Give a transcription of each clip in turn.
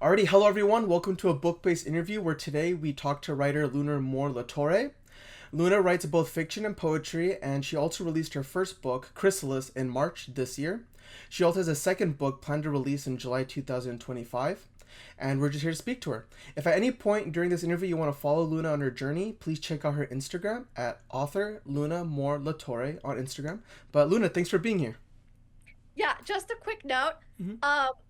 Alrighty, hello everyone. Welcome to a book-based interview where today we talk to writer Moore Latorre. Luna writes both fiction and poetry, and she also released her first book, Chrysalis, in March this year. She also has a second book planned to release in July 2025, and we're just here to speak to her. If at any point during this interview you want to follow Luna on her journey, please check out her Instagram at author Luna Moore Latorre on Instagram. But Luna, thanks for being here. Yeah, just a quick note.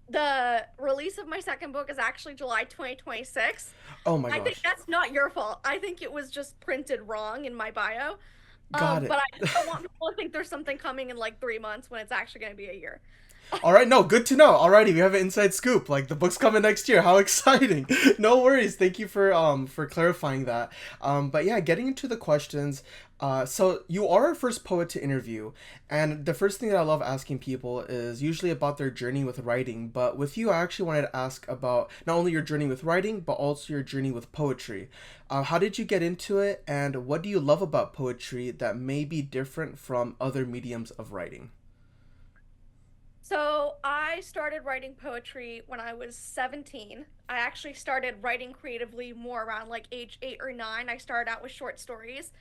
The release of my second book is actually July 2026. Oh my I think gosh. that's not your fault. I think it was just printed wrong in my bio. Got But it. I just don't want people to think there's something coming in like 3 months when it's actually going to be a year. All right, no, good to know. Alrighty, we have an inside scoop. Like the book's coming next year. How exciting! No worries. Thank you for clarifying that. But yeah, getting into the questions. So you are our first poet to interview, and the first thing that I love asking people is usually about their journey with writing. But with you, I actually wanted to ask about not only your journey with writing, but also your journey with poetry. How did you get into it, and what do you love about poetry that may be different from other mediums of writing? So I started writing poetry when I was 17. I actually started writing creatively more around like age 8 or 9. I started out with short stories.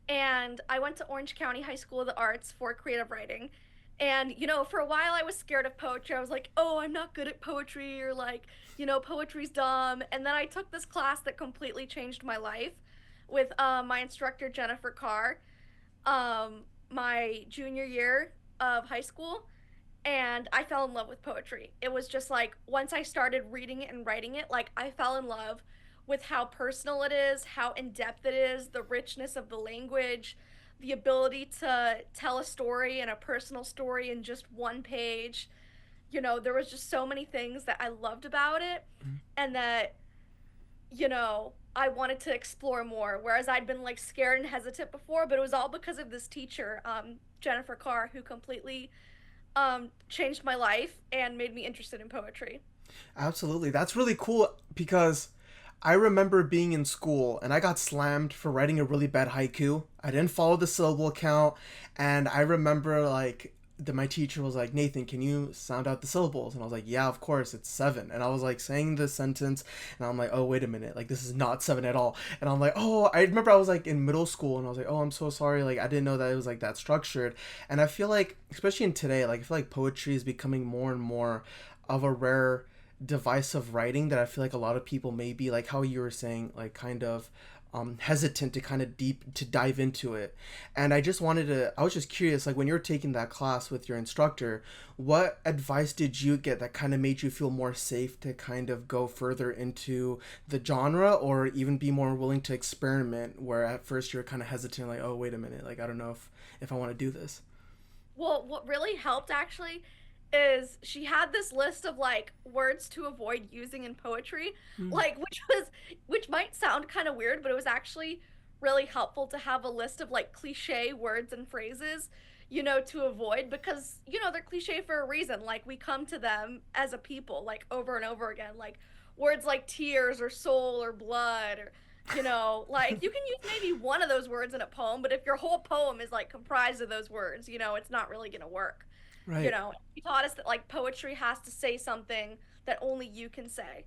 And I went to Orange County High School of the Arts for creative writing. And, for a while I was scared of poetry. I was like, oh, I'm not good at poetry, or like, poetry's dumb. And then I took this class that completely changed my life with my instructor, Jennifer Carr, my junior year of high school. And I fell in love with poetry. It was just like, once I started reading it and writing it, like, I fell in love with how personal it is, how in depth it is, the richness of the language, the ability to tell a story and a personal story in just one page. There was just so many things that I loved about it, and that, I wanted to explore more. Whereas I'd been like scared and hesitant before, but it was all because of this teacher, Jennifer Carr, who completely changed my life and made me interested in poetry. Absolutely. That's really cool because I remember being in school and I got slammed for writing a really bad haiku. I didn't follow the syllable count, and I remember my teacher was like, "Nathan, can you sound out the syllables?" And I was like, "Yeah, of course, it's seven." And I was like saying the sentence, and I'm like, "Oh, wait a minute, like this is not seven at all." And I'm like, "Oh," I remember I was like in middle school, and I was like, "Oh, I'm so sorry. Like I didn't know that it was like that structured." And I feel like, especially in today, like I feel like poetry is becoming more and more of a rare device of writing that I feel like a lot of people may be like how you were saying, like kind of hesitant to kind of deep to dive into it. And I was just curious, like when you were taking that class with your instructor, what advice did you get that kind of made you feel more safe to kind of go further into the genre, or even be more willing to experiment where at first you're kind of hesitant, like, oh, wait a minute, like I don't know if I want to do this. Well, what really helped actually is she had this list of like words to avoid using in poetry, Mm. like which might sound kind of weird, but it was actually really helpful to have a list of like cliche words and phrases, to avoid, because they're cliche for a reason. Like, we come to them as a people like over and over again, like words like tears or soul or blood, or like, you can use maybe one of those words in a poem, but if your whole poem is like comprised of those words, it's not really going to work. Right. He taught us that like poetry has to say something that only you can say.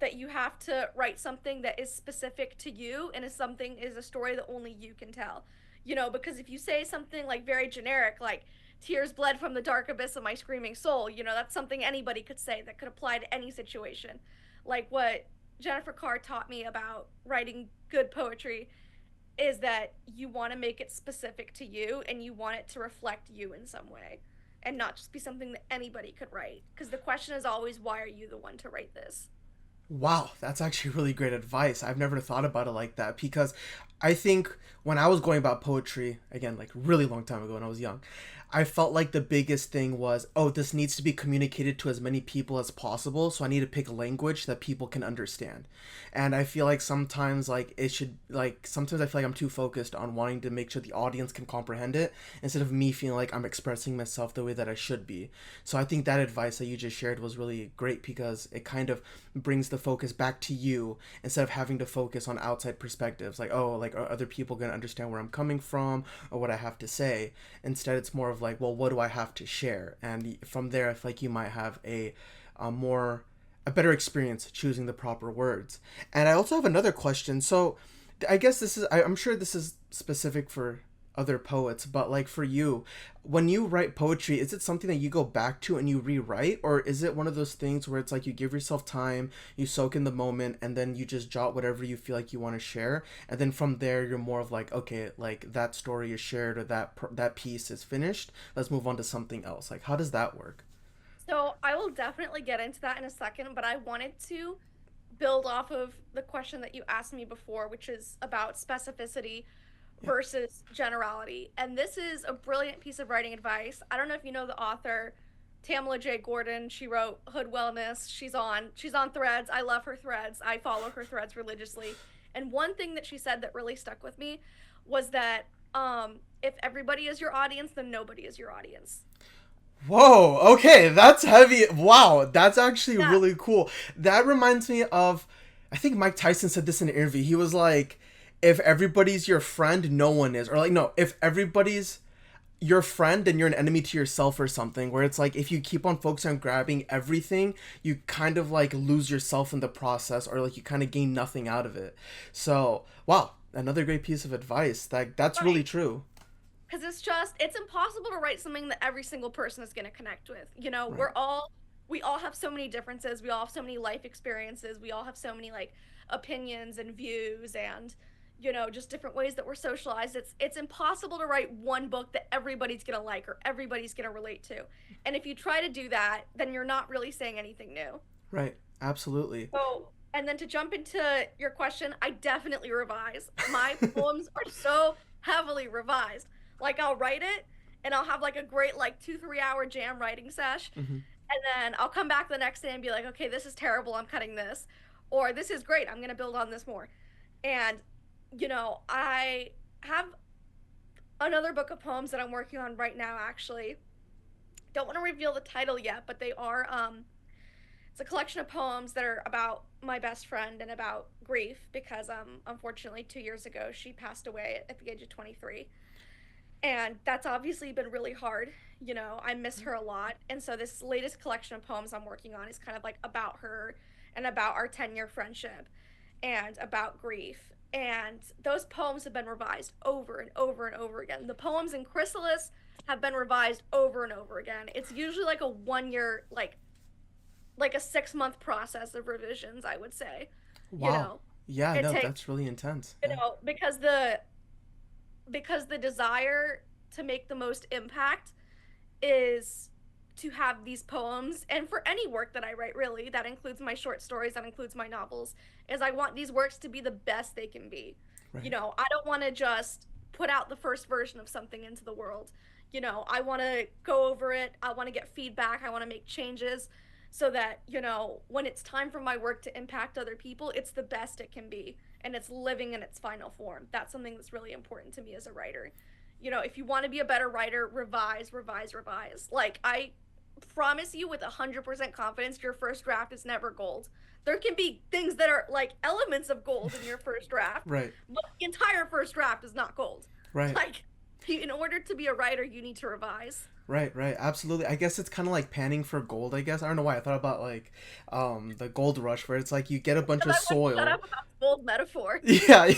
That you have to write something that is specific to you, and is a story that only you can tell. Because if you say something like very generic, like tears bled from the dark abyss of my screaming soul, that's something anybody could say that could apply to any situation. Like, what Jennifer Carr taught me about writing good poetry is that you want to make it specific to you, and you want it to reflect you in some way, and not just be something that anybody could write. Because the question is always, why are you the one to write this? Wow, that's actually really great advice. I've never thought about it like that because I think when I was going about poetry, again, like really long time ago when I was young, I felt like the biggest thing was, oh, this needs to be communicated to as many people as possible, so I need to pick a language that people can understand. And I feel like sometimes sometimes I feel like I'm too focused on wanting to make sure the audience can comprehend it instead of me feeling like I'm expressing myself the way that I should be. So I think that advice that you just shared was really great because it kind of brings the focus back to you instead of having to focus on outside perspectives, like, oh, like are other people going to understand where I'm coming from or what I have to say. Instead it's more of like, well, what do I have to share? And from there I feel like you might have a more a better experience choosing the proper words. And I also have another question. So I guess I'm sure this is specific for other poets, but like for you, when you write poetry, is it something that you go back to and you rewrite, or is it one of those things where it's like you give yourself time, you soak in the moment, and then you just jot whatever you feel like you want to share, and then from there you're more of like, okay, like that story is shared or that piece is finished, let's move on to something else. Like how does that work? So I will definitely get into that in a second, but I wanted to build off of the question that you asked me before, which is about specificity Yeah. versus generality. And this is a brilliant piece of writing advice. I don't know if you know the author, Tamala J. Gordon. She wrote Hood Wellness. She's on Threads. I love her threads. I follow her threads religiously. And one thing that she said that really stuck with me was that if everybody is your audience, then nobody is your audience. Whoa, okay, that's heavy. Wow, that's actually Yeah, really cool. That reminds me of, I think Mike Tyson said this in an interview. He was like, if everybody's your friend, no one is. Or like, no, if everybody's your friend, then you're an enemy to yourself or something. Where it's like, if you keep on focusing on grabbing everything, you kind of like lose yourself in the process, or like you kind of gain nothing out of it. So, wow, another great piece of advice. That's really right. true. Because it's impossible to write something that every single person is going to connect with. Right. We all have so many differences. We all have so many life experiences. We all have so many like opinions and views and just different ways that we're socialized. It's impossible to write one book that everybody's going to like or everybody's going to relate to. And if you try to do that, then you're not really saying anything new. Right. Absolutely. So, and then to jump into your question, I definitely revise. My poems are so heavily revised. Like I'll write it and I'll have like a great like 2 3 hour jam writing sesh. Hmm. And then I'll come back the next day and be like, okay, this is terrible. I'm cutting this. Or this is great. I'm going to build on this more. And, I have another book of poems that I'm working on right now, actually. Don't want to reveal the title yet, but it's a collection of poems that are about my best friend and about grief because unfortunately 2 years ago she passed away at the age of 23, and that's obviously been really hard. I miss her a lot, and so this latest collection of poems I'm working on is kind of like about her and about our 10-year friendship and about grief. And those poems have been revised over and over and over again. The poems in Chrysalis have been revised over and over again. It's usually like a 1 year, like a 6 month process of revisions, I would say. you Wow. know Yeah, it no, takes, that's really intense. Yeah. because the desire to make the most impact is to have these poems, and for any work that I write, really, that includes my short stories, that includes my novels, is I want these works to be the best they can be. Right. I don't want to just put out the first version of something into the world. I want to go over it, I want to get feedback, I want to make changes so that, when it's time for my work to impact other people, it's the best it can be and it's living in its final form. That's something that's really important to me as a writer. If you want to be a better writer, revise, revise, revise. Like, I promise you with 100% confidence, your first draft is never gold. There can be things that are like elements of gold in your first draft, Right. but the entire first draft is not gold. Right. Like, in order to be a writer, you need to revise. Right. Right. Absolutely. I guess it's kind of like panning for gold. I guess I don't know why I thought about like, the gold rush, where it's like you get a bunch Because of I won't shut soil. up about gold metaphor. Yeah.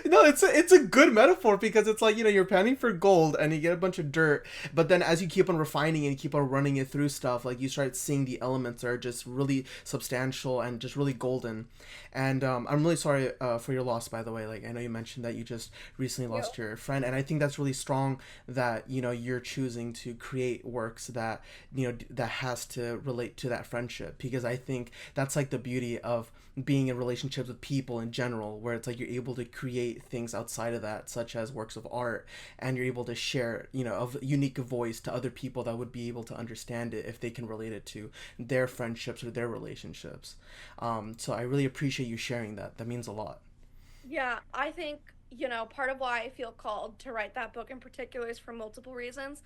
No, it's a good metaphor because it's like, you're panning for gold and you get a bunch of dirt, but then as you keep on refining and you keep on running it through stuff, like you start seeing the elements that are just really substantial and just really golden. And I'm really sorry for your loss, by the way. Like, I know you mentioned that you just recently You. lost your friend, and I think that's really strong that you're choosing to create works that that has to relate to that friendship, because I think that's like the beauty of being in relationships with people in general, where it's like you're able to create things outside of that, such as works of art, and you're able to share a unique voice to other people that would be able to understand it if they can relate it to their friendships or their relationships. So I really appreciate you sharing that. That means a lot. Yeah, I think, part of why I feel called to write that book in particular is for multiple reasons.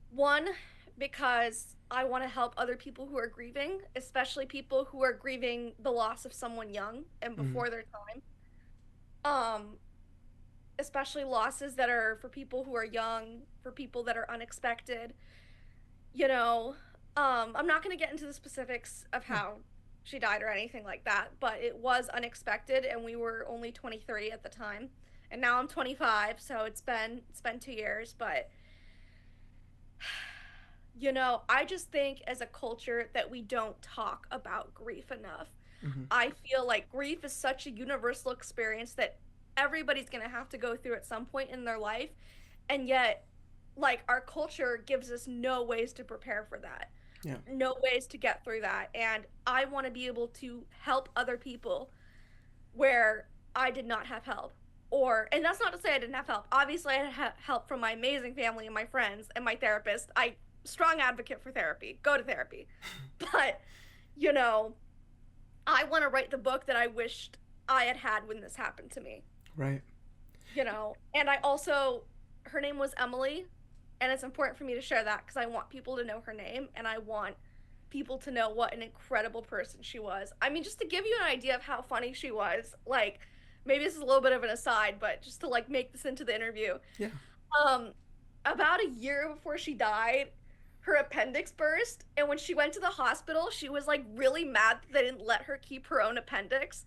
One, because I want to help other people who are grieving, especially people who are grieving the loss of someone young and Hmm. before their time. Um, Especially losses that are for people who are young, for people that are unexpected. You know, I'm not going to get into the specifics of Yeah. how she died or anything like that, but it was unexpected and we were only 23 at the time. And now I'm 25, so it's been 2 years, but I just think as a culture that we don't talk about grief enough. Hmm. I feel like grief is such a universal experience that everybody's going to have to go through at some point in their life, and yet like our culture gives us no ways to prepare for that, Yeah. no ways to get through that. And I want to be able to help other people where I did not have help. And that's not to say I didn't have help. Obviously, I had help from my amazing family and my friends and my therapist. I strong advocate for therapy. Go to therapy. But, you know, I want to write the book that I wished I had had when this happened to me. Right. And I also, her name was Emily, and it's important for me to share that because I want people to know her name and I want people to know what an incredible person she was. I mean, just to give you an idea of how funny she was, like maybe this is a little bit of an aside, but just to like make this into the interview. Yeah. Um about a year before she died, her appendix burst, and when she went to the hospital, she was like really mad that they didn't let her keep her own appendix.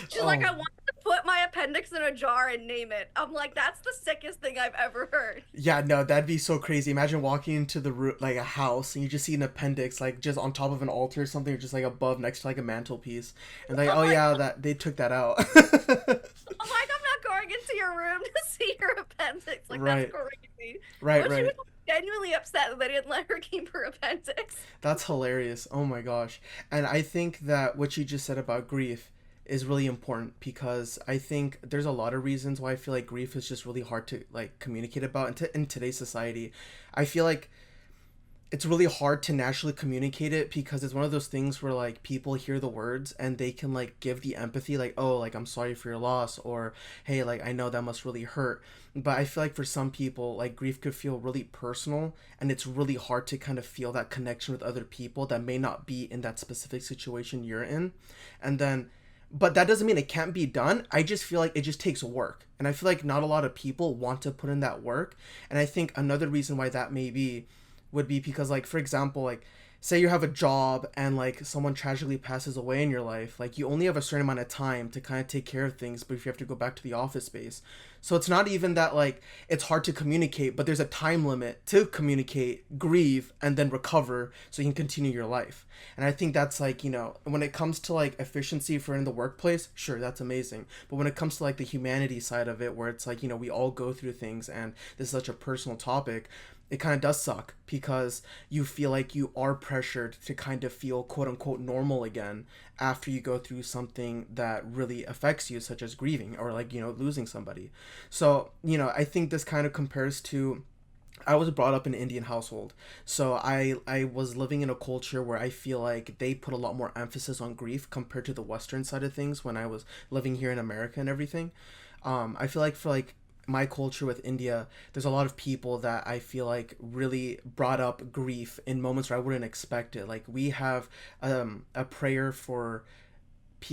She's like, I Oh, wanted to put my appendix in a jar and name it. I'm like, that's the sickest thing I've ever heard. yeah, no, that'd be so crazy. Imagine walking into the room, like a house, and you just see an appendix, like just on top of an altar or something, or just like above, next to like a mantelpiece, and like, I'm oh like, yeah, that they took that out. I'm not going into your room to see your appendix. Like, that's Right, crazy. right, But she was right. genuinely upset that they didn't let her keep her appendix. That's hilarious. Oh my gosh. And I think that what you just said about grief is really important because I think there's a lot of reasons why I feel like grief is just really hard to like communicate about in today's society. I feel like it's really hard to naturally communicate it because it's one of those things where like people hear the words and they can like give the empathy like, oh, like I'm sorry for your loss, or hey, like I know that must really hurt. But I feel like for some people like grief could feel really personal, and it's really hard to kind of feel that connection with other people that may not be in that specific situation you're in. And then but that doesn't mean it can't be done. I just feel like it just takes work. And I feel like not a lot of people want to put in that work. And I think another reason why that may be would be because like for example, like say you have a job and like someone tragically passes away in your life, like you only have a certain amount of time to kind of take care of things, but if you have to go back to the office space, so it's not even that like it's hard to communicate, but there's a time limit to communicate, grieve, and then recover so you can continue your life. And I think that's like, when it comes to like efficiency for in the workplace, sure, that's amazing, but when it comes to like the humanity side of it, where it's like, we all go through things and this is such a personal topic, it kind of does suck because you feel like you are pressured to kind of feel quote unquote normal again after you go through something that really affects you, such as grieving or like, losing somebody. So, I think this kind of compares to I was brought up in an Indian household. So I was living in a culture where I feel like they put a lot more emphasis on grief compared to the Western side of things when I was living here in America and everything. I feel like for like my culture with India, there's a lot of people that I feel like really brought up grief in moments where I wouldn't expect it. Like we have a prayer for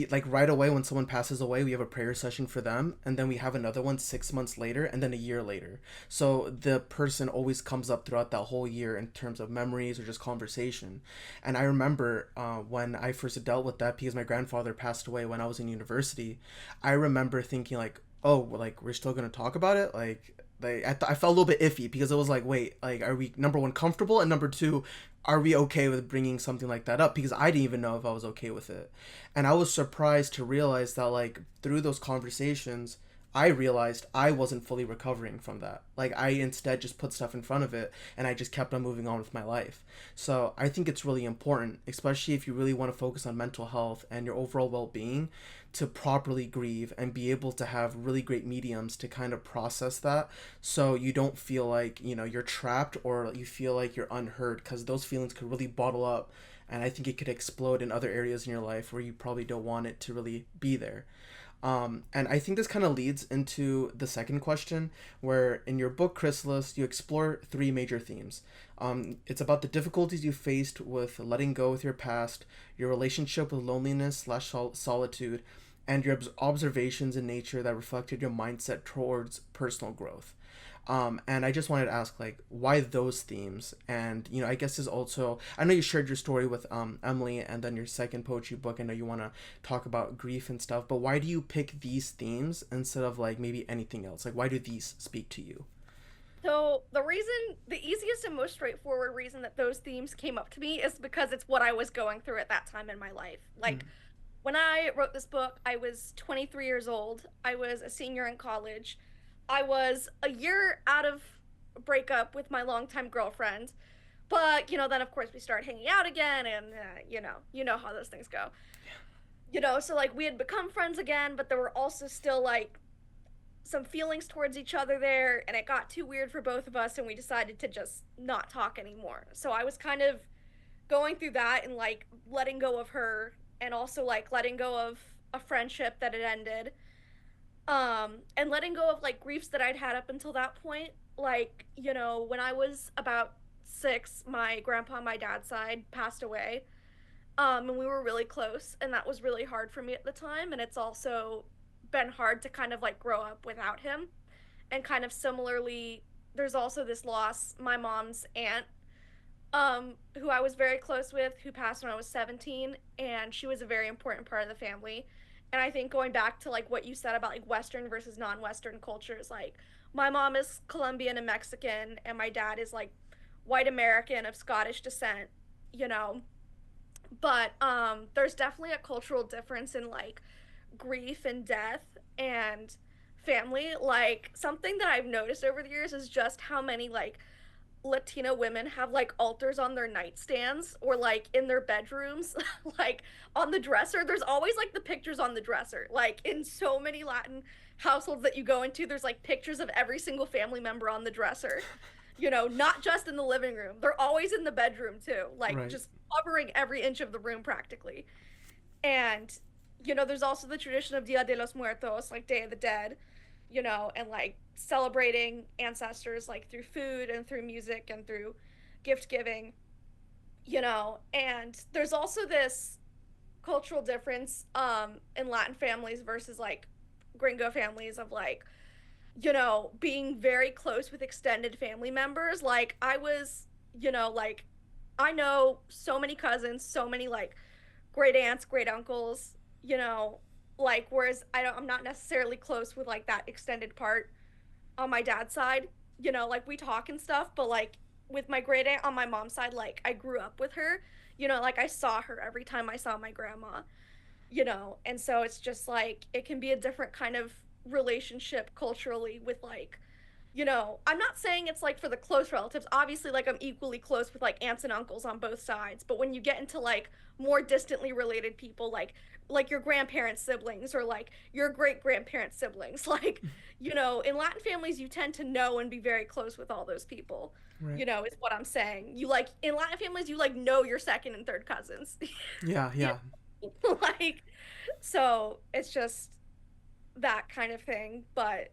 like right away when someone passes away, we have a prayer session for them, and then we have another one 6 months later, and then a year later. So the person always comes up throughout that whole year in terms of memories or just conversation. And I remember when I first dealt with that because my grandfather passed away when I was in university. I remember thinking like, oh, well, like we're still gonna talk about it, like I felt a little bit iffy because it was like, wait, like are we number one comfortable, and number two, are we okay with bringing something like that up, because I didn't even know if I was okay with it. And I was surprised to realize that like through those conversations I realized I wasn't fully recovering from that. Like I instead just put stuff in front of it and I just kept on moving on with my life. So I think it's really important, especially if you really want to focus on mental health and your overall well-being, to properly grieve and be able to have really great mediums to kind of process that, so you don't feel like, you're trapped or you feel like you're unheard, because those feelings could really bottle up, and I think it could explode in other areas in your life where you probably don't want it to really be there. And I think this kind of leads into the second question, where in your book Chrysalis, you explore three major themes. It's about the difficulties you faced with letting go with your past, your relationship with loneliness slash solitude, and your observations in nature that reflected your mindset towards personal growth. And I just wanted to ask, like, why those themes? And, I guess is also, I know you shared your story with Emily, and then your second poetry book. I know you want to talk about grief and stuff, but why do you pick these themes instead of, like, maybe anything else? Like, why do these speak to you? So the easiest and most straightforward reason that those themes came up to me is because it's what I was going through at that time in my life. Like, Mm, when I wrote this book, I was 23 years old. I was a senior in college. I was a year out of breakup with my longtime girlfriend. But, then of course we start hanging out again, and you know how those things go. So like we had become friends again, but there were also still like some feelings towards each other there, and it got too weird for both of us, and we decided to just not talk anymore. So I was kind of going through that and like letting go of her, and also like letting go of a friendship that had ended, and letting go of like griefs that I'd had up until that point. Like, when I was about 6, my grandpa on my dad's side passed away, and we were really close, and that was really hard for me at the time. And it's also been hard to kind of like grow up without him. And kind of similarly, there's also this loss, my mom's aunt, who I was very close with, who passed when I was 17, and she was a very important part of the family. And I think going back to like what you said about like Western versus non-Western cultures, like my mom is Colombian and Mexican, and my dad is like white American of Scottish descent, you know. But there's definitely a cultural difference in like grief and death and family. Like something that I've noticed over the years is just how many like Latina women have like altars on their nightstands or like in their bedrooms, like on the dresser. There's always like the pictures on the dresser. Like in so many Latin households that you go into, there's like pictures of every single family member on the dresser. Not just in the living room. They're always in the bedroom too, like right. just covering every inch of the room practically. And there's also the tradition of Dia de los Muertos, like Day of the Dead, and like celebrating ancestors like through food and through music and through gift giving, and there's also this cultural difference in Latin families versus like gringo families of like, being very close with extended family members. Like I was, like I know so many cousins, so many like great aunts, great uncles, like whereas I'm not necessarily close with like that extended part on my dad's side. Like we talk and stuff, but like with my great aunt on my mom's side, like I grew up with her, like I saw her every time I saw my grandma, and so it's just like it can be a different kind of relationship culturally with like, I'm not saying it's like for the close relatives. Obviously, like I'm equally close with like aunts and uncles on both sides. But when you get into like more distantly related people, like your grandparents' siblings or like your great grandparents' siblings, like, in Latin families, you tend to know and be very close with all those people. Right. Is what I'm saying. You like in Latin families, you like know your second and third cousins. Yeah, you yeah. like, so it's just that kind of thing. But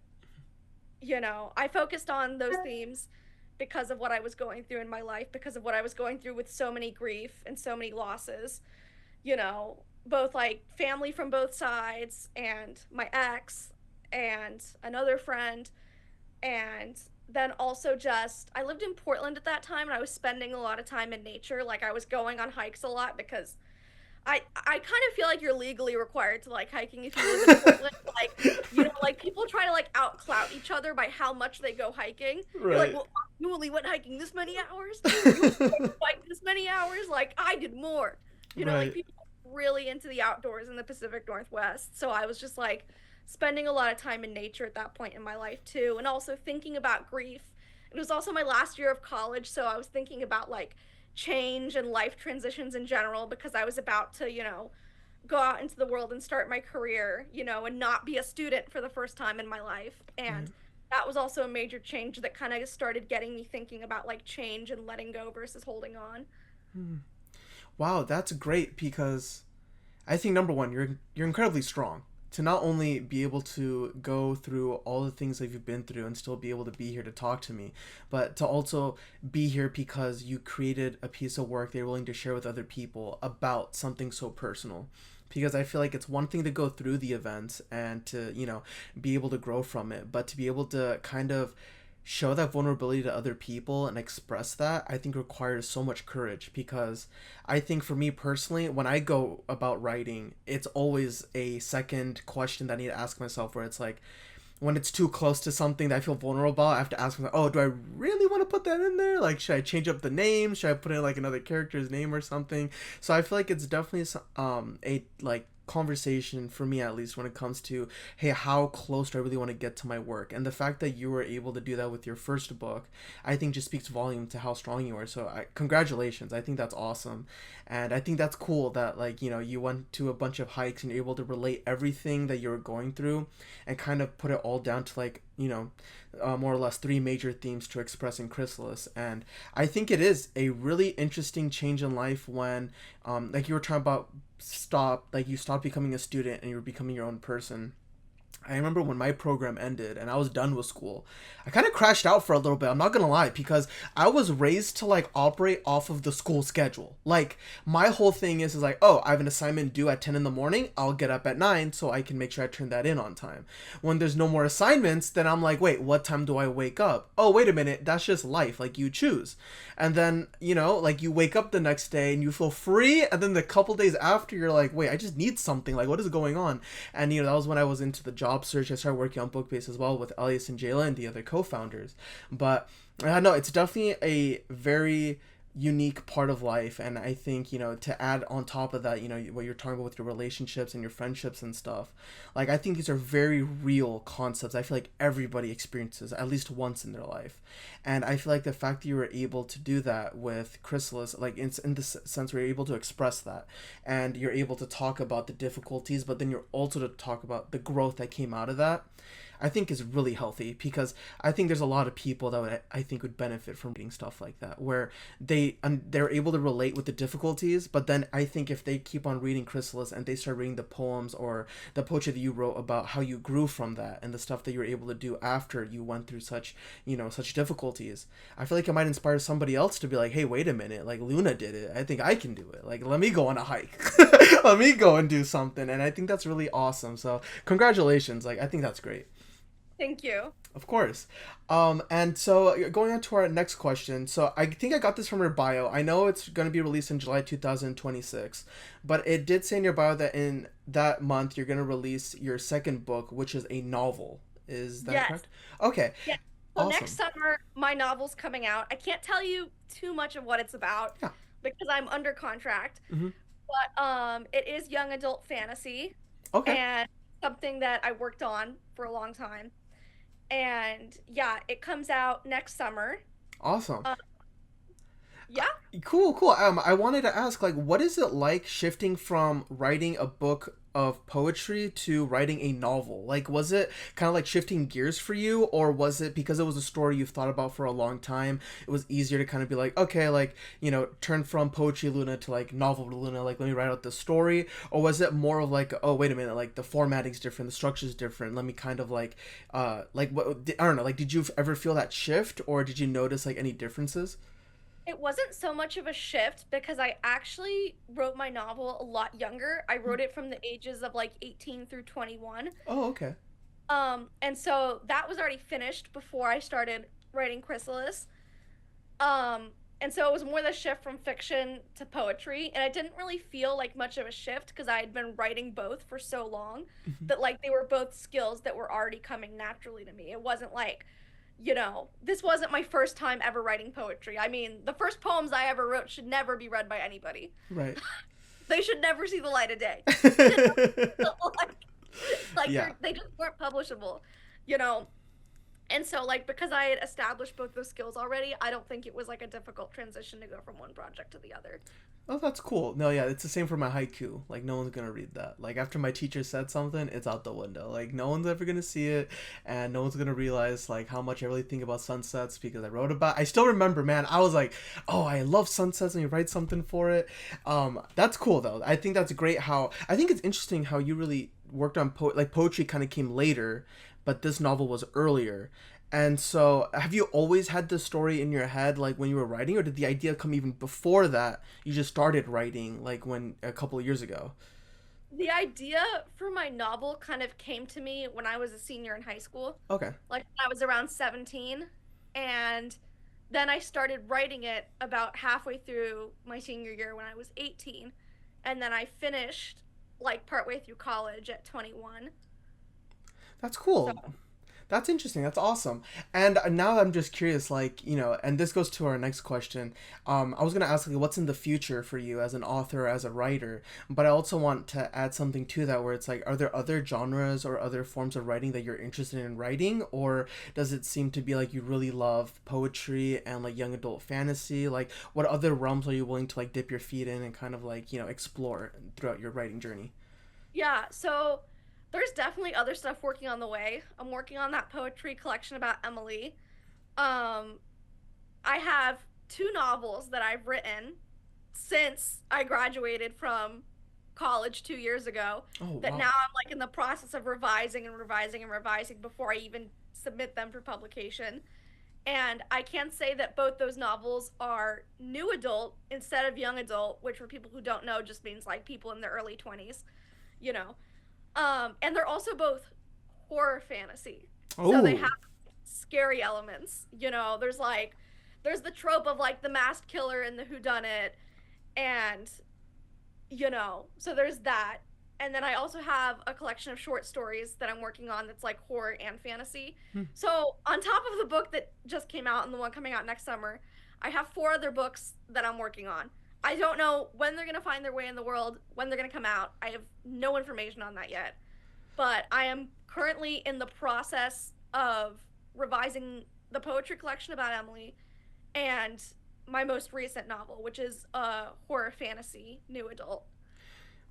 I focused on those themes because of what I was going through in my life, because of what I was going through with so many grief and so many losses, both like family from both sides and my ex and another friend. And then also just, I lived in Portland at that time, and I was spending a lot of time in nature. Like I was going on hikes a lot because I kind of feel like you're legally required to like hiking if you live in Portland. Like, like people try to like out clout each other by how much they go hiking. You're like, Right. well, you only went hiking this many hours. You only biked this many hours. Like I did more. Like Right. people are really into the outdoors in the Pacific Northwest. So I was just like spending a lot of time in nature at that point in my life too, and also thinking about grief. It was also my last year of college, so I was thinking about like change and life transitions in general because I was about to, go out into the world and start my career, and not be a student for the first time in my life. Right. And that was also a major change that kind of started getting me thinking about like change and letting go versus holding on. Wow, that's great because I think number one, you're incredibly strong to not only be able to go through all the things that you've been through and still be able to be here to talk to me, but to also be here because you created a piece of work that you're willing to share with other people about something so personal. Because I feel like it's one thing to go through the events and to, be able to grow from it, but to be able to kind of show that vulnerability to other people and express that, I think requires so much courage. Because I think for me personally, when I go about writing, it's always a second question that I need to ask myself, where it's like, when it's too close to something that I feel vulnerable about, I have to ask myself, oh, do I really want to put that in there? Like, should I change up the name? Should I put in like another character's name or something? So I feel like it's definitely a like conversation for me, at least, when it comes to, hey, how close do I really want to get to my work? And the fact that you were able to do that with your first book, I think just speaks volume to how strong you are. So congratulations. I think that's awesome. And I think that's cool that, like, you went to a bunch of hikes and you're able to relate everything that you were going through and kind of put it all down to, like, more or less three major themes to express in Chrysalis. And I think it is a really interesting change in life when, like you were talking about, you stopped becoming a student and you were becoming your own person. I remember when my program ended and I was done with school, I kind of crashed out for a little bit. I'm not gonna lie, because I was raised to like operate off of the school schedule. Like, my whole thing is like, oh, I have an assignment due at 10 in the morning. I'll get up at 9 so I can make sure I turn that in on time. When there's no more assignments, then I'm like, wait, what time do I wake up? Oh, wait a minute, that's just life. Like, you choose. And then, like, you wake up the next day and you feel free, and then the couple days after, you're like, wait, I just need something. Like, what is going on? And that was when I was into the job search. I started working on BookBase as well with Elias and Jayla and the other co-founders. But no, it's definitely a very unique part of life. And I think, to add on top of that, what you're talking about with your relationships and your friendships and stuff, like, I think these are very real concepts I feel like everybody experiences at least once in their life. And I feel like the fact that you were able to do that with Chrysalis, like, in the sense where you're able to express that and you're able to talk about the difficulties, but then you're also to talk about the growth that came out of that, I think is really healthy. Because I think there's a lot of people that I think would benefit from reading stuff like that, where they're able to relate with the difficulties. But then I think if they keep on reading Chrysalis and they start reading the poems or the poetry that you wrote about how you grew from that and the stuff that you were able to do after you went through such difficulties, I feel like it might inspire somebody else to be like, hey, wait a minute, like, Luna did it, I think I can do it. Like, let me go on a hike. Let me go and do something. And I think that's really awesome. So congratulations. Like, I think that's great. Thank you. Of course. And so going on to our next question. So I think I got this from your bio. I know it's going to be released in July 2026, but it did say in your bio that in that month you're going to release your second book, which is a novel. Is that Yes. correct? Okay. Yeah. So next Awesome. summer, my novel's coming out. I can't tell you too much of what it's about Yeah. because I'm under contract, Hmm. but it is young adult fantasy Okay. and something that I worked on for a long time. And yeah, it comes out next summer. Awesome. Uh, yeah, Cool, cool. I wanted to ask, like, what is it like shifting from writing a book of poetry to writing a novel? Like, was it kind of like shifting gears for you, or was it because it was a story you've thought about for a long time, it was easier to kind of be like, okay, like, turn from poetry Luna to like novel Luna, like, let me write out the story? Or was it more of like, oh, wait a minute, like, the formatting's different, the structure's different, let me kind of like, what, I don't know, like, did you ever feel that shift, or did you notice like any differences? it wasn't so much of a shift because I actually wrote my novel a lot younger. I wrote it from the ages of like 18 through 21. Oh, okay. And so that was already finished before I started writing Chrysalis. Um, and so it was more the shift from fiction to poetry, and it didn't really feel like much of a shift because I had been writing both for so long Mhm. that like they were both skills that were already coming naturally to me. It wasn't like, this wasn't my first time ever writing poetry. I mean, the first poems I ever wrote should never be read by anybody. Right. They should never see the light of day. like, Yeah. they just weren't publishable, you know. And so like because I had established both those skills already, I don't think it was like a difficult transition to go from one project to the other. Oh, that's cool. No, yeah, it's the same for my haiku. Like, no one's gonna read that. Like, after my teacher said something, it's out the window. Like, no one's ever gonna see it, and no one's gonna realize like how much I really think about sunsets because I wrote about. I still remember, man. I was like, oh, I love sunsets, and you write something for it. That's cool though. I think that's great. How I think it's interesting how you really worked on poetry kind of came later, but this novel was earlier. And so, have you always had this story in your head, like when you were writing, or did the idea come even before that? You just started writing, like when a couple of years ago. The idea for my novel kind of came to me when I was a senior in high school, Okay. like when I was around 17. And then I started writing it about halfway through my senior year when I was 18. And then I finished like partway through college at 21. That's So, cool. That's interesting. That's awesome. And now I'm just curious, like, and this goes to our next question. I was gonna ask, like, what's in the future for you as an author, as a writer? But I also want to add something to that, where it's like, are there other genres or other forms of writing that you're interested in writing, or does it seem to be like you really love poetry and like young adult fantasy? Like, what other realms are you willing to like dip your feet in and kind of like explore throughout your writing journey? yeah, so there's definitely other stuff working on the way. I'm working on that poetry collection about Emily. Um, I have two novels that I've written since I graduated from college 2 years ago Oh that wow. now I'm like in the process of revising and revising and revising before I even submit them for publication. And I can say that both those novels are new adult instead of young adult, which for people who don't know just means like people in their early 20s, you know. And they're also both horror fantasy. So they Oh. have scary elements. There's the trope of like the masked killer and the whodunit, and so there's that. And then I also have a collection of short stories that I'm working on that's like horror and fantasy. Hmm. So on top of the book that just came out and the one coming out next summer, I have four other books that I'm working on. I don't know when they're going to find their way in the world, when they're going to come out. I have no information on that yet. But I am currently in the process of revising the poetry collection about Emily and my most recent novel, which is a horror fantasy new adult.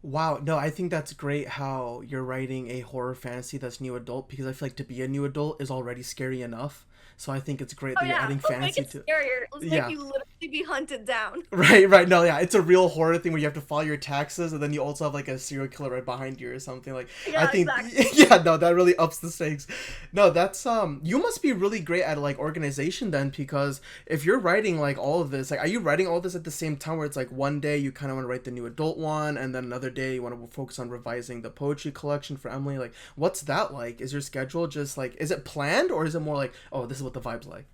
Wow, no, I think that's great how you're writing a horror fantasy that's new adult, because I feel like to be a new adult is already scary enough. So I think it's great Oh that you're yeah, adding let's make fantasy it to. scarier. Let's make Yeah. you literally be hunted down. Right, right. No, yeah, it's a real horror thing where you have to file your taxes, and then you also have like a serial killer right behind you or something. Like, I Yeah, think, exactly. yeah, no, that really ups the stakes. No, that's you must be really great at like organization then, because if you're writing like all of this, like, are you writing all this at the same time, where it's like one day you kind of want to write the new adult one, and then another day you want to focus on revising the poetry collection for Emily? Like, what's that like? Is your schedule just like, is it planned, or is it more like, oh, this is what the vibe's like?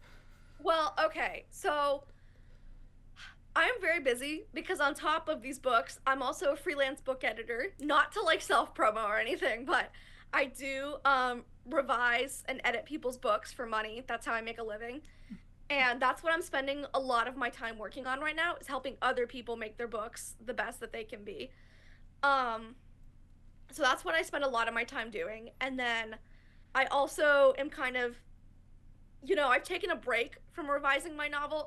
Well, okay. So I'm very busy because on top of these books, I'm also a freelance book editor. Not to like self promo or anything, but I do revise and edit people's books for money. That's how I make a living. And that's what I'm spending a lot of my time working on right now is helping other people make their books the best that they can be. Um, so that's what I spend a lot of my time doing. And then I also am kind of, I've taken a break from revising my novel.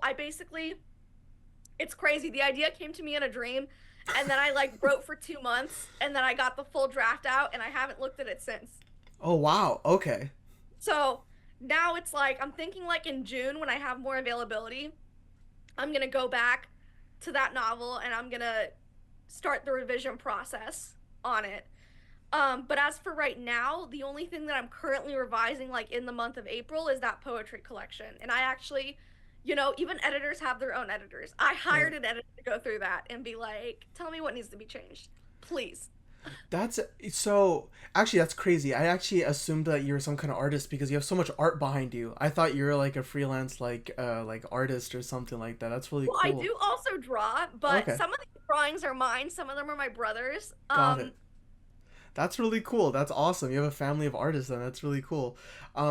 It's crazy. The idea came to me in a dream, and then I like wrote for 2 months, and then I got the full draft out, and I haven't looked at it since. Oh wow, okay. So now it's like I'm thinking like in June when I have more availability, I'm gonna go back to that novel and I'm gonna start the revision process on it. But as for right now, the only thing that I'm currently revising, like in the month of April, is that poetry collection. And I actually, even editors have their own editors. I hired Right. an editor to go through that and be like, tell me what needs to be changed, please. That's so actually that's crazy. I actually assumed that you were some kind of artist because you have so much art behind you. I thought you were like a freelance like artist or something like that. That's really Well, I cool. do also draw, but Okay, some of these drawings are mine, some of them are my brother's. got it. That's really cool. That's awesome. You have a family of artists, then that's really cool.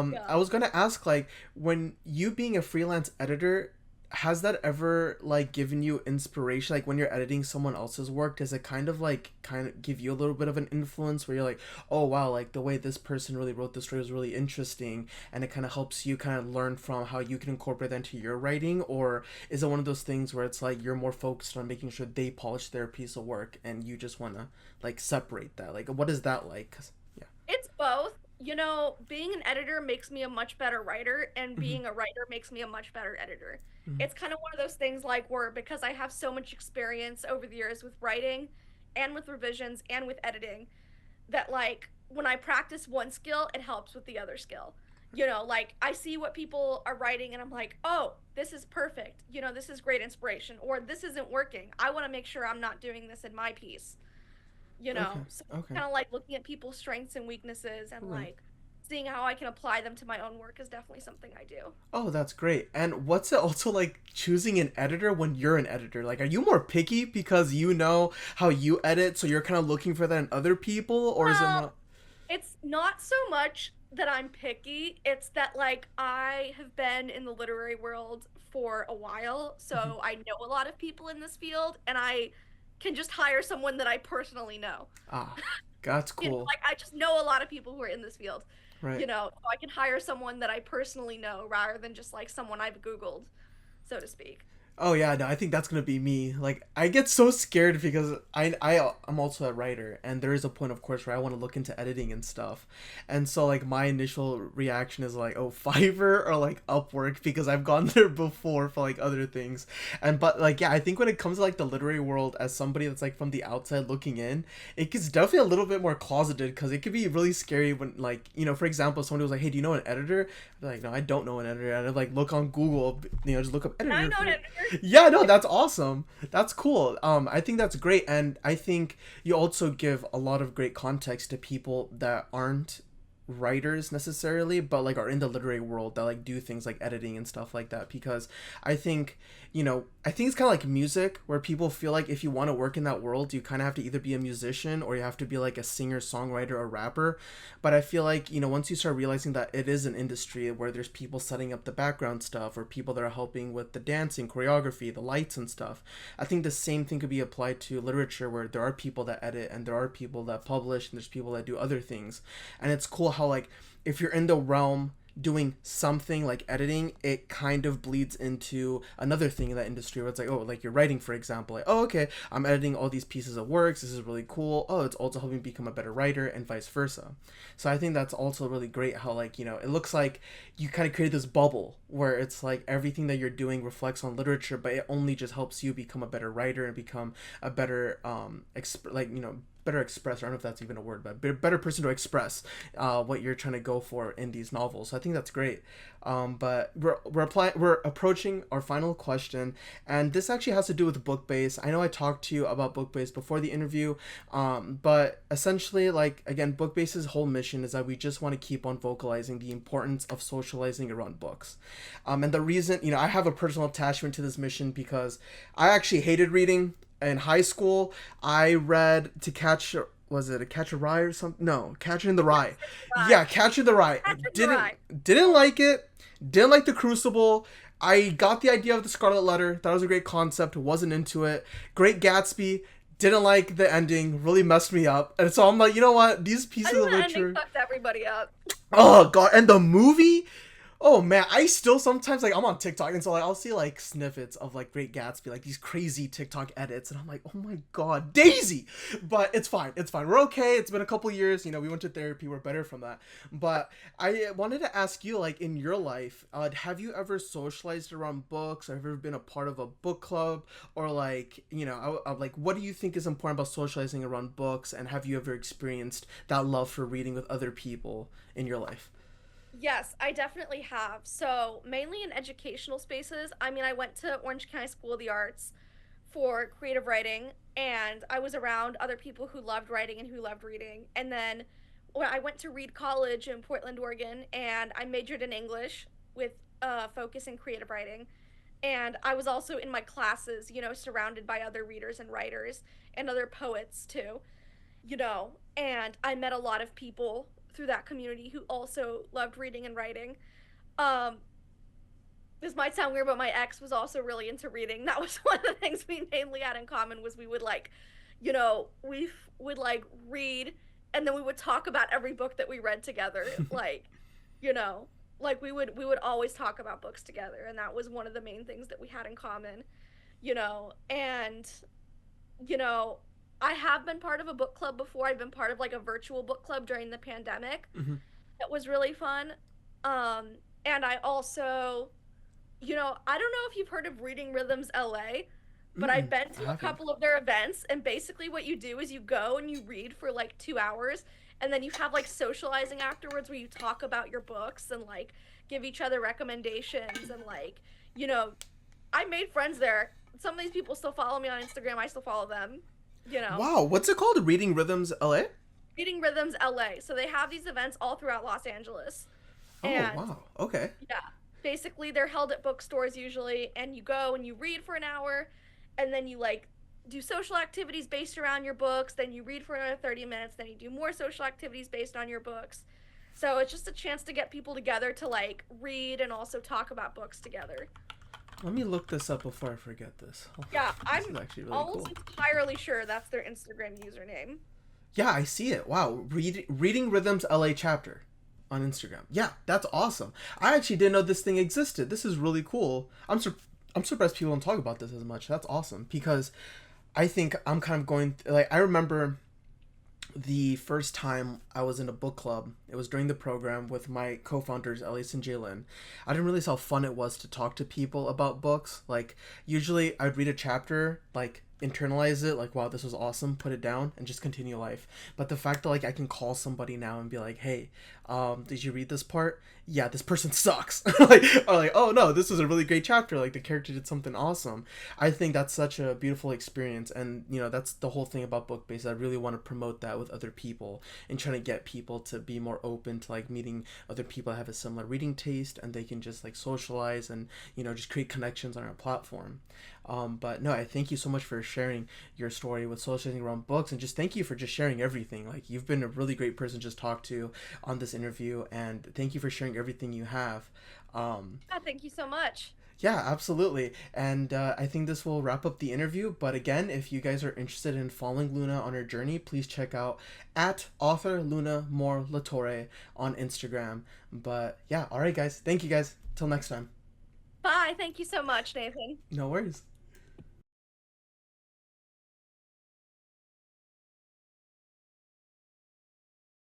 Yeah. I was gonna ask, like, when you being a freelance editor, has that ever like given you inspiration? Like when you're editing someone else's work, does it kind of give you a little bit of an influence where you're like, oh wow, like the way this person really wrote this story was really interesting, and it kind of helps you kind of learn from how you can incorporate that into your writing, or is it one of those things where it's like you're more focused on making sure they polish their piece of work and you just wanna like separate that? Like, what is that like? 'Cause- yeah. It's both. Being an editor makes me a much better writer, and Hmm. being a writer makes me a much better editor. Hmm. It's kind of one of those things like where because I have so much experience over the years with writing and with revisions and with editing, that like when I practice one skill, it helps with the other skill. Like I see what people are writing and I'm like, oh, this is perfect. This is great inspiration, or this isn't working. I want to make sure I'm not doing this in my piece. Okay. So Okay. kind of like looking at people's strengths and weaknesses and Right. like seeing how I can apply them to my own work is definitely something I do. Oh, that's great. And what's it also like choosing an editor when you're an editor? Like, are you more picky because you know how you edit, so you're kind of looking for that in other people, or is it Well, more? it's not so much that I'm picky, it's that like I have been in the literary world for a while, Mhm. so I know a lot of people in this field and I can just hire someone that I personally know. Ah, that's cool. Like I just know a lot of people who are in this field, Right. so I can hire someone that I personally know rather than just like someone I've Googled, so to speak. Oh yeah, no, I think that's gonna be me. Like, I get so scared because I'm also a writer, and there is a point, of course, where I want to look into editing and stuff, and so like my initial reaction is like, oh, Fiverr or like Upwork, because I've gone there before for like other things, and but like yeah, I think when it comes to like the literary world, as somebody that's like from the outside looking in, it gets definitely a little bit more closeted because it could be really scary when like for example, somebody was like, hey, do you know an editor? I'd be like, no, I don't know an editor. And I'd like look on Google, just look up I editor know for. that. Yeah, no, that's awesome. That's cool. I think that's great, and I think you also give a lot of great context to people that aren't writers necessarily, but like are in the literary world that like do things like editing and stuff like that. Because I think, I think it's kind of like music, where people feel like if you want to work in that world, you kind of have to either be a musician or you have to be like a singer, songwriter, or rapper. But I feel like, once you start realizing that it is an industry where there's people setting up the background stuff or people that are helping with the dancing, choreography, the lights and stuff, I think the same thing could be applied to literature, where there are people that edit and there are people that publish and there's people that do other things. And it's cool how, like, if you're in the realm doing something like editing, it kind of bleeds into another thing in that industry where it's like, oh, like you're writing, for example, like, oh, okay, I'm editing all these pieces of works, this is really cool, oh, it's also helping me become a better writer, and vice versa. So I think that's also really great how, like, it looks like you kind of created this bubble where it's like everything that you're doing reflects on literature, but it only just helps you become a better writer and become a better better express, I don't know if that's even a word, but better person to express what you're trying to go for in these novels. So I think that's great. But we're approaching our final question, and this actually has to do with BookBase. I know I talked to you about BookBase before the interview, but essentially, like, again, BookBase's whole mission is that we just want to keep on vocalizing the importance of socializing around books. And the reason, I have a personal attachment to this mission because I actually hated reading in high school. I read To Catch, was it a Catch a Rye or something? No, Catcher in the Rye. Right. Yeah, Catcher in the Rye. Patrick Didn't Rye. didn't like it. Didn't like the Crucible. I got the idea of the Scarlet Letter. That was a great concept. Wasn't into it. Great Gatsby. Didn't like the ending. Really messed me up. And so I'm like, you know what? These I pieces think of the ending literature. fucked everybody up. Oh god, and the movie. Oh man, I still sometimes, like, I'm on TikTok, and so like I'll see like snippets of like Great Gatsby, like these crazy TikTok edits, and I'm like, oh my god, Daisy. But it's fine, it's fine. We're okay. It's been a couple years. We went to therapy. We're better from that. But I wanted to ask you, like, in your life, have you ever socialized around books? Or have you ever been a part of a book club? Or like, like, what do you think is important about socializing around books? And have you ever experienced that love for reading with other people in your life? Yes, I definitely have. So, mainly in educational spaces. I mean, I went to Orange County School of the Arts for creative writing, and I was around other people who loved writing and who loved reading. And then when I went to Reed College in Portland, Oregon, and I majored in English with a focus in creative writing. And I was also in my classes, surrounded by other readers and writers and other poets too, and I met a lot of people through that community who also loved reading and writing. Um, this might sound weird, but my ex was also really into reading. That was one of the things we mainly had in common was we would like, would like read and then we would talk about every book that we read together. Like, you know, like we would always talk about books together, and that was one of the main things that we had in common, and you know, I have been part of a book club before. I've been part of like a virtual book club during the pandemic. Mm-hmm. That was really fun. Um, and I also, I don't know if you've heard of Reading Rhythms LA, but I've Mm-mm, been I to a haven't. couple of their events, and basically what you do is you go and you read for like 2 hours, and then you have like socializing afterwards where you talk about your books and like give each other recommendations and like, you know, I made friends there. Some of these people still follow me on Instagram. I still follow them, you know. Wow, what's it called? Reading Rhythms LA? Reading Rhythms LA. So they have these events all throughout Los Angeles. Oh, And wow. Okay. yeah, basically they're held at bookstores usually, and you go and you read for an hour, and then you like do social activities based around your books, then you read for another 30 minutes, then you do more social activities based on your books. So it's just a chance to get people together to like read and also talk about books together. Let me look this up before I forget this. Yeah, This I'm is actually really almost cool. entirely sure that's their Instagram username. Yeah, I see it. Wow. Reading Rhythms LA chapter on Instagram. Yeah, that's awesome. I actually didn't know this thing existed. This is really cool. I'm surprised people don't talk about this as much. That's awesome because I think I'm kind of going like I remember the first time I was in a book club. It was during the program with my co-founders Elias and Jalen. I didn't realize how fun it was to talk to people about books. Like usually I'd read a chapter, like internalize it, like wow, this was awesome, put it down and just continue life. But the fact that like I can call somebody now and be like, hey, did you read this part? Yeah, this person sucks. Like, or like, oh no, this was a really great chapter, like the character did something awesome. I think that's such a beautiful experience, and you know that's the whole thing about BookBase. I really want to promote that with other people and trying to get people to be more open to like meeting other people that have a similar reading taste, and they can just like socialize and you know just create connections on our platform. But no, I thank you so much for sharing your story with socializing around books, and just thank you for just sharing everything. Like you've been a really great person to just talk to on this interview, and thank you for sharing everything you have. Um, Yeah, thank you so much. yeah, absolutely. And I think this will wrap up the interview. But again, if you guys are interested in following Luna on her journey, please check out at author Luna Moore Latorre on Instagram. But yeah, all right, guys. Thank you guys. Till next time. Bye. Thank you so much, Nathan. No worries.